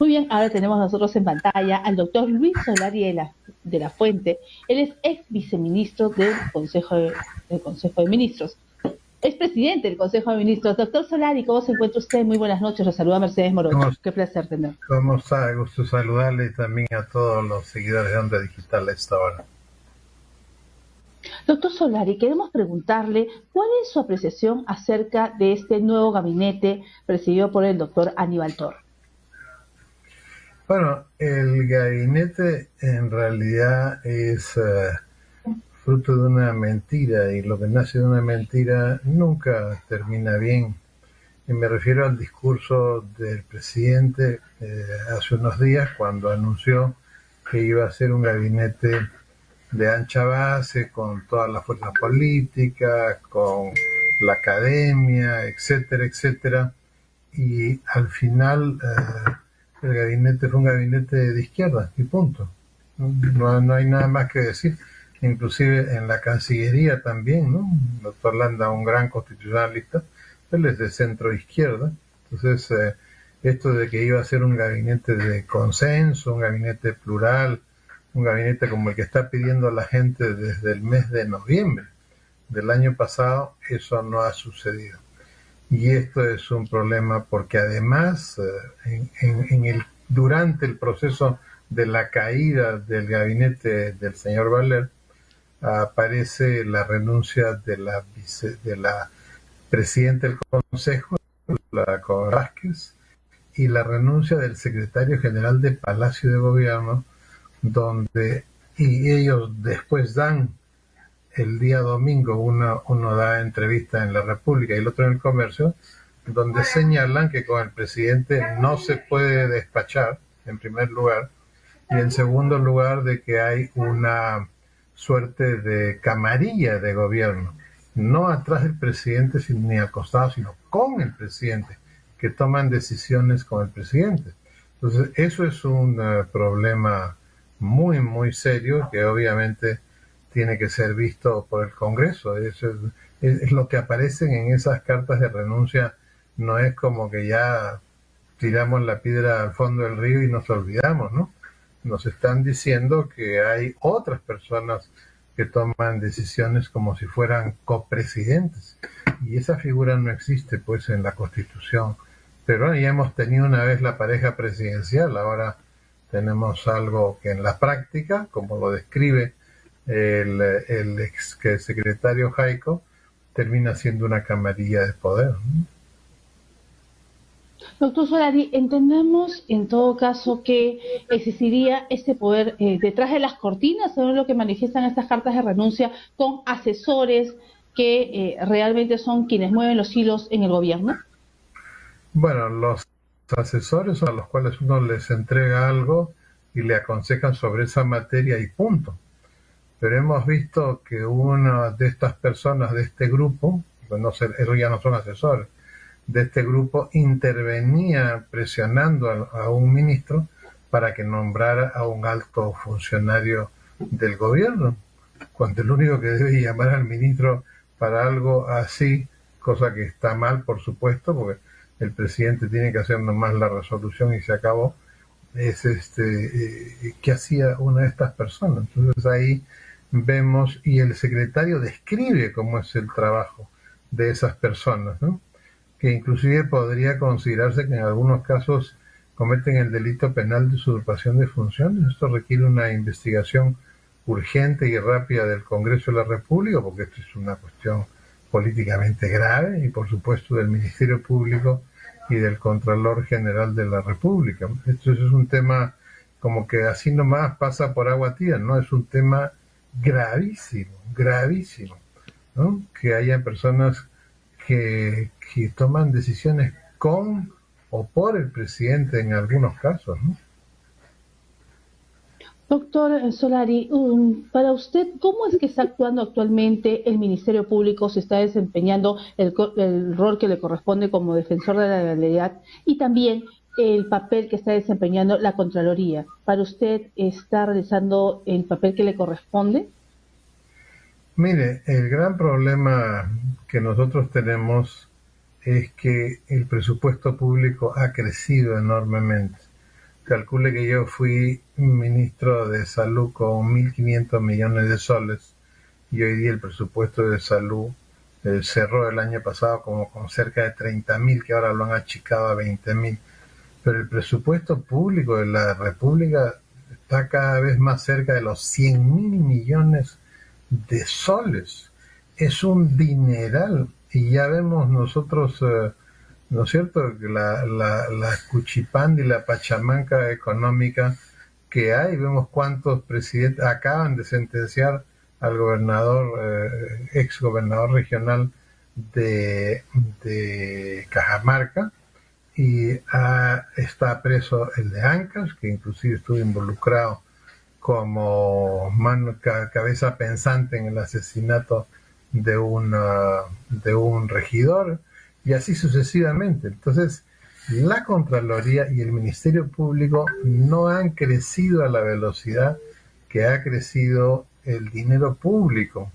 Muy bien, ahora tenemos nosotros en pantalla al doctor Luis Solari de la Fuente. Él es ex viceministro del Consejo de Ministros. Es presidente del Consejo de Ministros. Doctor Solari, ¿cómo se encuentra usted? Muy buenas noches. Lo saluda Mercedes Morocho. Qué placer tenerlo. ¿Cómo está? Gusto saludarle y también a todos los seguidores de Onda Digital a esta hora. Doctor Solari, queremos preguntarle cuál es su apreciación acerca de este nuevo gabinete presidido por el doctor Aníbal Torre. Bueno, el gabinete en realidad es fruto de una mentira, y lo que nace de una mentira nunca termina bien. Y me refiero al discurso del presidente hace unos días, cuando anunció que iba a ser un gabinete de ancha base, con toda la fuerza política, con la academia, etcétera, etcétera. Y al final el gabinete fue un gabinete de izquierda y punto. No hay nada más que decir. Inclusive en la Cancillería también, ¿no? El doctor Landa, un gran constitucionalista, él es de centro izquierda. Entonces, esto de que iba a ser un gabinete de consenso, un gabinete plural, un gabinete como el que está pidiendo la gente desde el mes de noviembre del año pasado, eso no ha sucedido. Y esto es un problema porque además durante el proceso de la caída del gabinete del señor Valer, aparece la renuncia de la presidenta del Consejo, la Vázquez, y la renuncia del secretario general de Palacio de Gobierno, y ellos después dan el día domingo, uno da entrevista en La República y el otro en El Comercio, donde señalan que con el presidente no se puede despachar, en primer lugar, y en segundo lugar de que hay una suerte de camarilla de gobierno, no atrás del presidente ni al costado, sino con el presidente, que toman decisiones con el presidente. Entonces, eso es un problema muy, muy serio que obviamente tiene que ser visto por el Congreso. Eso es lo que aparecen en esas cartas de renuncia. No es como que ya tiramos la piedra al fondo del río y nos olvidamos, ¿no? Nos están diciendo que hay otras personas que toman decisiones como si fueran copresidentes, y esa figura no existe pues en la Constitución. Pero bueno, ya hemos tenido una vez la pareja presidencial, ahora tenemos algo que en la práctica, como lo describe el ex secretario Jaico, termina siendo una camarilla de poder, ¿no? Doctor Solari, entendemos en todo caso que existiría este poder detrás de las cortinas, según lo que manifiestan estas cartas de renuncia, con asesores que realmente son quienes mueven los hilos en el gobierno. Bueno, los asesores a los cuales uno les entrega algo y le aconsejan sobre esa materia y punto. Pero hemos visto que una de estas personas de este grupo, pues ellos ya no son asesores, de este grupo intervenía presionando a un ministro para que nombrara a un alto funcionario del gobierno, cuando el único que debe llamar al ministro para algo así, cosa que está mal, por supuesto, porque el presidente tiene que hacer nomás la resolución y se acabó, es ¿qué hacía una de estas personas? Entonces ahí vemos, y el secretario describe cómo es el trabajo de esas personas, ¿no? Que inclusive podría considerarse que en algunos casos cometen el delito penal de usurpación de funciones. Esto requiere una investigación urgente y rápida del Congreso de la República, porque esto es una cuestión políticamente grave, y por supuesto del Ministerio Público y del Contralor General de la República. Esto es un tema como que así nomás pasa por agua tibia, ¿no? Es un tema gravísimo, gravísimo, ¿no? Que haya personas que toman decisiones con o por el presidente en algunos casos, ¿no? Doctor Solari, para usted, ¿cómo es que está actuando actualmente el Ministerio Público? ¿Se está desempeñando el rol que le corresponde como defensor de la legalidad y también el papel que está desempeñando la Contraloría? ¿Para usted está realizando el papel que le corresponde? Mire, el gran problema que nosotros tenemos es que el presupuesto público ha crecido enormemente. calcule que yo fui ministro de Salud con 1.500 millones de soles y hoy día el presupuesto de salud cerró el año pasado como con cerca de 30.000, que ahora lo han achicado a 20.000. Pero el presupuesto público de la República está cada vez más cerca de los 100.000 millones de soles. Es un dineral. Y ya vemos nosotros, ¿no es cierto?, la cuchipanda y la pachamanca económica que hay. Vemos cuántos presidentes acaban de sentenciar al gobernador, ex gobernador regional de Cajamarca, y está preso el de Ancash, que inclusive estuvo involucrado como cabeza pensante en el asesinato de un regidor, y así sucesivamente. Entonces, la Contraloría y el Ministerio Público no han crecido a la velocidad que ha crecido el dinero público.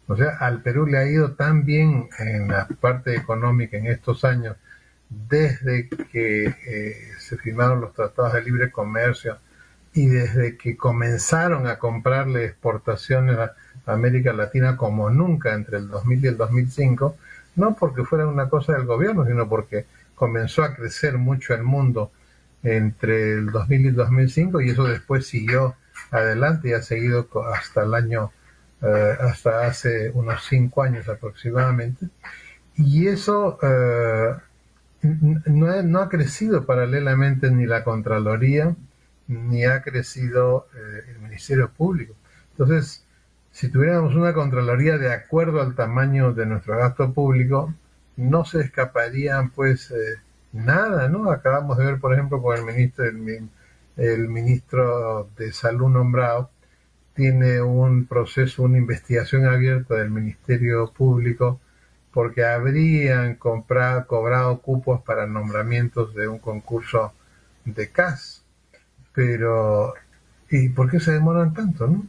O sea, al Perú le ha ido tan bien en la parte económica en estos años, desde que se firmaron los tratados de libre comercio y desde que comenzaron a comprarle exportaciones a América Latina como nunca entre el 2000 y el 2005, no porque fuera una cosa del gobierno, sino porque comenzó a crecer mucho el mundo entre el 2000 y el 2005, y eso después siguió adelante y ha seguido hasta el año, hasta hace unos 5 años aproximadamente. Y eso no ha crecido paralelamente ni la Contraloría, ni ha crecido el Ministerio Público. Entonces, si tuviéramos una Contraloría de acuerdo al tamaño de nuestro gasto público, no se escaparían pues nada, ¿no? Acabamos de ver, por ejemplo, con el ministro de Salud nombrado, tiene un proceso, una investigación abierta del Ministerio Público porque habrían cobrado cupos para nombramientos de un concurso de CAS. Pero, ¿y por qué se demoran tanto, no?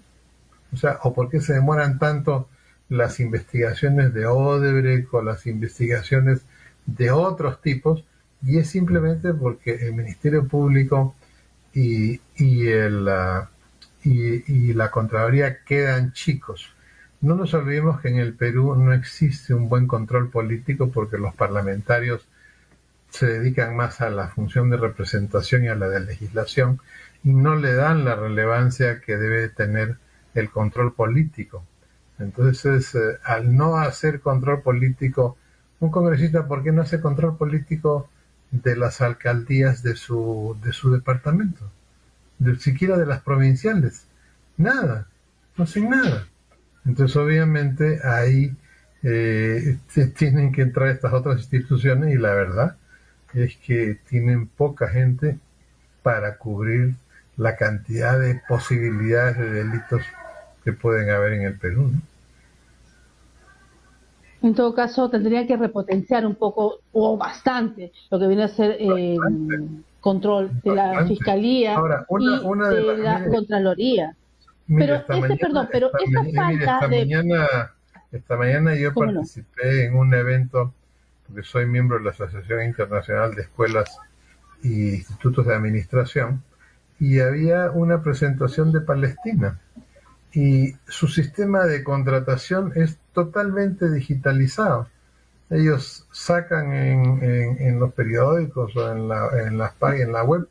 O sea, ¿o por qué se demoran tanto las investigaciones de Odebrecht o las investigaciones de otros tipos? Y es simplemente porque el Ministerio Público y la Contraloría quedan chicos. No nos olvidemos que en el Perú no existe un buen control político porque los parlamentarios se dedican más a la función de representación y a la de legislación y no le dan la relevancia que debe tener el control político. Entonces, al no hacer control político, un congresista, ¿por qué no hace control político de las alcaldías de su departamento? Siquiera de las provinciales. Nada, no hacen nada. Entonces, obviamente, ahí tienen que entrar estas otras instituciones y la verdad es que tienen poca gente para cubrir la cantidad de posibilidades de delitos que pueden haber en el Perú, ¿no? En todo caso, tendría que repotenciar un poco o bastante lo que viene a ser control de la Fiscalía. Ahora, una de la Contraloría. Mira, pero esta mañana yo participé en un evento, porque soy miembro de la Asociación Internacional de Escuelas y Institutos de Administración, y había una presentación de Palestina, y su sistema de contratación es totalmente digitalizado. Ellos sacan en los periódicos o en las páginas, en la web,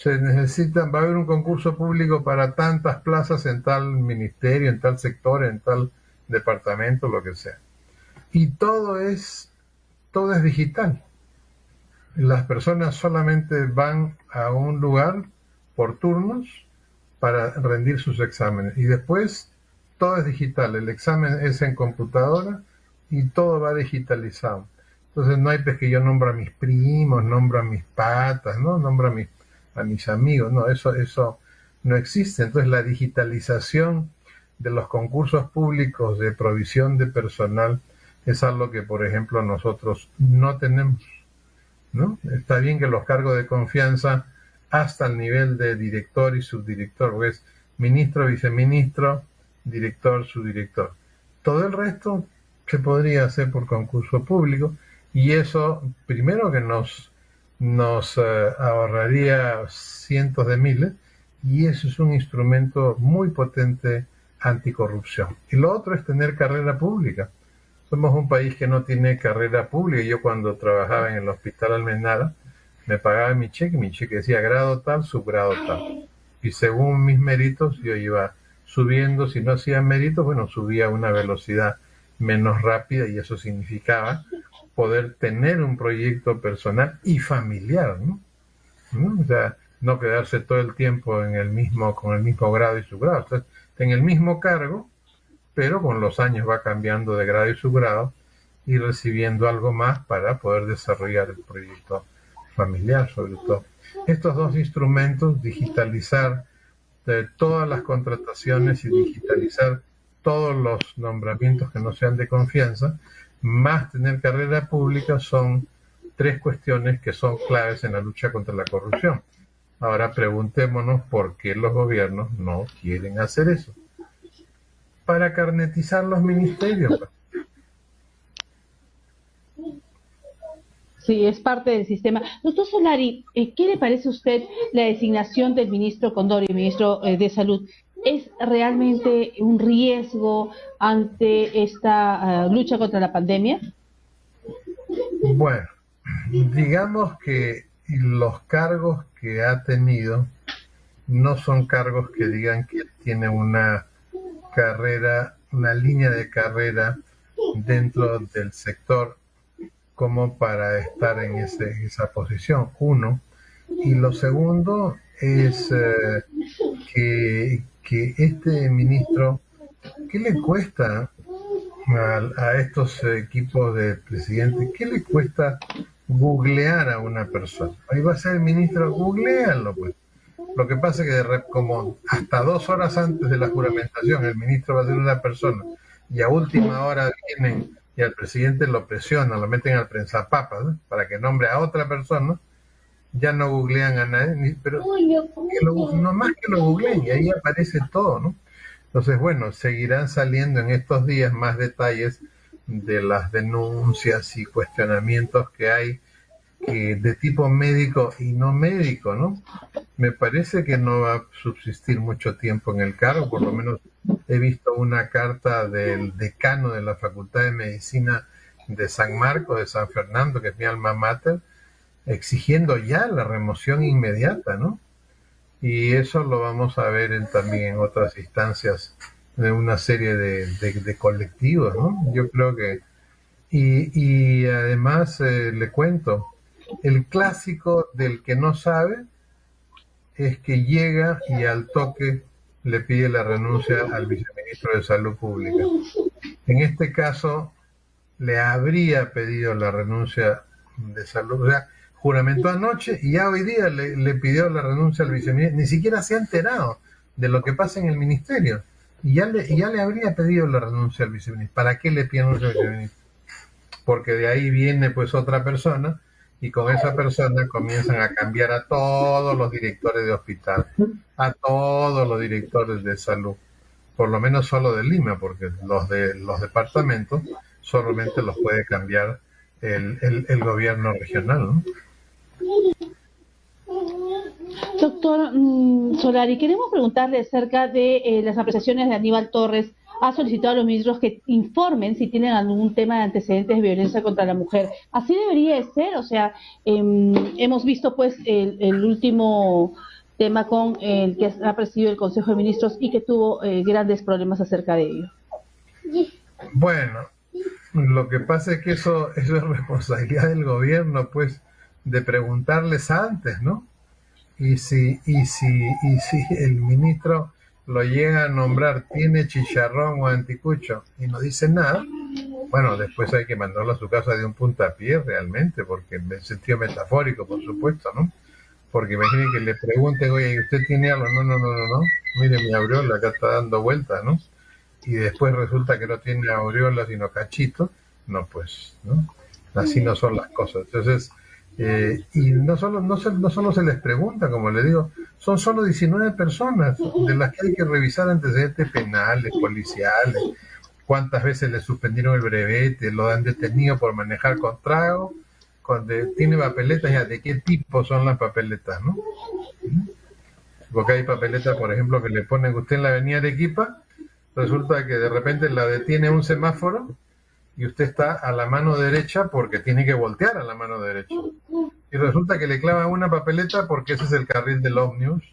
va a haber un concurso público para tantas plazas en tal ministerio, en tal sector, en tal departamento, lo que sea. Y todo es digital. Las personas solamente van a un lugar por turnos para rendir sus exámenes. Y después todo es digital. El examen es en computadora y todo va digitalizado. Entonces no hay pues que yo nombro a mis primos, nombro a mis patas, ¿no? Nombro a mis amigos. No, eso no existe. Entonces la digitalización de los concursos públicos de provisión de personal es algo que, por ejemplo, nosotros no tenemos, ¿no? Está bien que los cargos de confianza hasta el nivel de director y subdirector, pues ministro, viceministro, director, subdirector. Todo el resto se podría hacer por concurso público y eso, primero que nos nos ahorraría cientos de miles, y eso es un instrumento muy potente anticorrupción. Y lo otro es tener carrera pública. Somos un país que no tiene carrera pública. Yo cuando trabajaba en el Hospital Almenara, me pagaba mi cheque decía grado tal, subgrado tal. Y según mis méritos yo iba subiendo. Si no hacía méritos, bueno, subía a una velocidad menos rápida, y eso significaba poder tener un proyecto personal y familiar, ¿no? ¿No? O sea, no quedarse todo el tiempo en el mismo, con el mismo grado y subgrado. O sea, en el mismo cargo, pero con los años va cambiando de grado y subgrado y recibiendo algo más para poder desarrollar el proyecto familiar, sobre todo. Estos dos instrumentos, digitalizar todas las contrataciones y digitalizar todos los nombramientos que no sean de confianza, más tener carrera pública, son tres cuestiones que son claves en la lucha contra la corrupción. Ahora preguntémonos por qué los gobiernos no quieren hacer eso. Para carnetizar los ministerios. Sí, es parte del sistema. Doctor Solari, ¿qué le parece a usted la designación del ministro Condori, ministro de Salud? ¿Es realmente un riesgo ante esta lucha contra la pandemia? Bueno, digamos que los cargos que ha tenido no son cargos que digan que tiene una carrera, una línea de carrera dentro del sector como para estar en esa posición, uno. Y lo segundo es que este ministro, ¿qué le cuesta a estos equipos de presidente? ¿Qué le cuesta googlear a una persona? Ahí va a ser el ministro, googlealo, pues. Lo que pasa es que como hasta 2 horas antes de la juramentación el ministro va a ser una persona, y a última hora vienen y al presidente lo presionan, lo meten al prensapapas, ¿no?, para que nombre a otra persona, ya no googlean a nadie, pero no más que lo googleen y ahí aparece todo, ¿no? Entonces, bueno, seguirán saliendo en estos días más detalles de las denuncias y cuestionamientos que hay de tipo médico y no médico, ¿no? Me parece que no va a subsistir mucho tiempo en el cargo. Por lo menos he visto una carta del decano de la Facultad de Medicina de San Marcos, de San Fernando, que es mi alma mater, exigiendo ya la remoción inmediata, ¿no? Y eso lo vamos a ver también en otras instancias de una serie de colectivos, ¿no? Yo creo que... Y además le cuento, el clásico del que no sabe es que llega y al toque le pide la renuncia al viceministro de Salud Pública. En este caso, le habría pedido la renuncia de Salud, o sea, juramentó anoche y ya hoy día le pidió la renuncia al viceministro. Ni siquiera se ha enterado de lo que pasa en el ministerio. Y ya le habría pedido la renuncia al viceministro. ¿Para qué le pide la renuncia al viceministro? Porque de ahí viene pues otra persona, y con esa persona comienzan a cambiar a todos los directores de hospital, a todos los directores de salud, por lo menos solo de Lima, porque los de los departamentos solamente los puede cambiar el gobierno regional, ¿no? Doctor Solari, queremos preguntarle acerca de las apreciaciones de Aníbal Torres. Ha solicitado a los ministros que informen si tienen algún tema de antecedentes de violencia contra la mujer. Así debería de ser, o sea, hemos visto pues el último tema con el que ha presidido el Consejo de Ministros y que tuvo grandes problemas acerca de ello. Bueno, lo que pasa es que eso es responsabilidad del gobierno, pues, de preguntarles antes, ¿no? Y si el ministro lo llega a nombrar, tiene chicharrón o anticucho y no dice nada, bueno, después hay que mandarlo a su casa de un puntapié realmente, porque en sentido metafórico, por supuesto, ¿no? Porque imaginen que le pregunten, oye, ¿usted tiene algo? No, mire mi aureola, acá está dando vueltas, ¿no? Y después resulta que no tiene aureola sino cachito, no, pues, ¿no? Así no son las cosas. Entonces, y no solo se les pregunta, como le digo, son solo 19 personas de las que hay que revisar antecedentes penales, policiales, cuántas veces le suspendieron el brevete, lo han detenido por manejar con trago, cuando tiene papeletas, ya de qué tipo son las papeletas, ¿no? Porque hay papeletas, por ejemplo, que le ponen usted en la avenida Arequipa, resulta que de repente la detiene un semáforo y usted está a la mano derecha porque tiene que voltear a la mano derecha. Y resulta que le clavan una papeleta porque ese es el carril del ómnibus.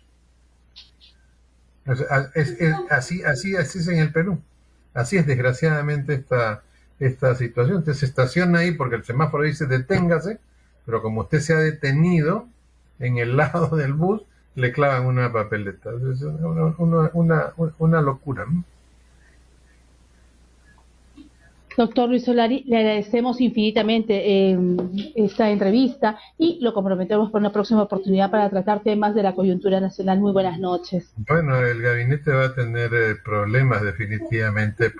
Así es en el Perú. Así es desgraciadamente esta situación. Usted se estaciona ahí porque el semáforo dice deténgase, pero como usted se ha detenido en el lado del bus, le clavan una papeleta. Es una locura, ¿no? Doctor Luis Solari, le agradecemos infinitamente esta entrevista y lo comprometemos por una próxima oportunidad para tratar temas de la coyuntura nacional. Muy buenas noches. Bueno, el gabinete va a tener problemas definitivamente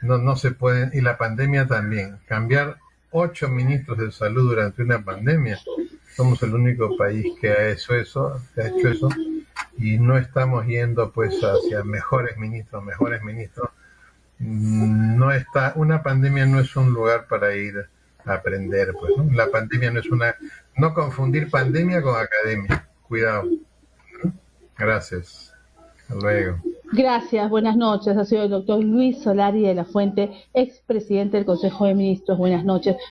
no se pueden, y la pandemia también. Cambiar 8 ministros de salud durante una pandemia. Somos el único país que ha hecho eso, y no estamos yendo pues hacia mejores ministros. Una pandemia no es un lugar para ir a aprender, pues, ¿no? La pandemia no confundir pandemia con academia. Cuidado. Gracias. Hasta luego. Gracias, buenas noches. Ha sido el doctor Luis Solari de la Fuente, expresidente del Consejo de Ministros. Buenas noches.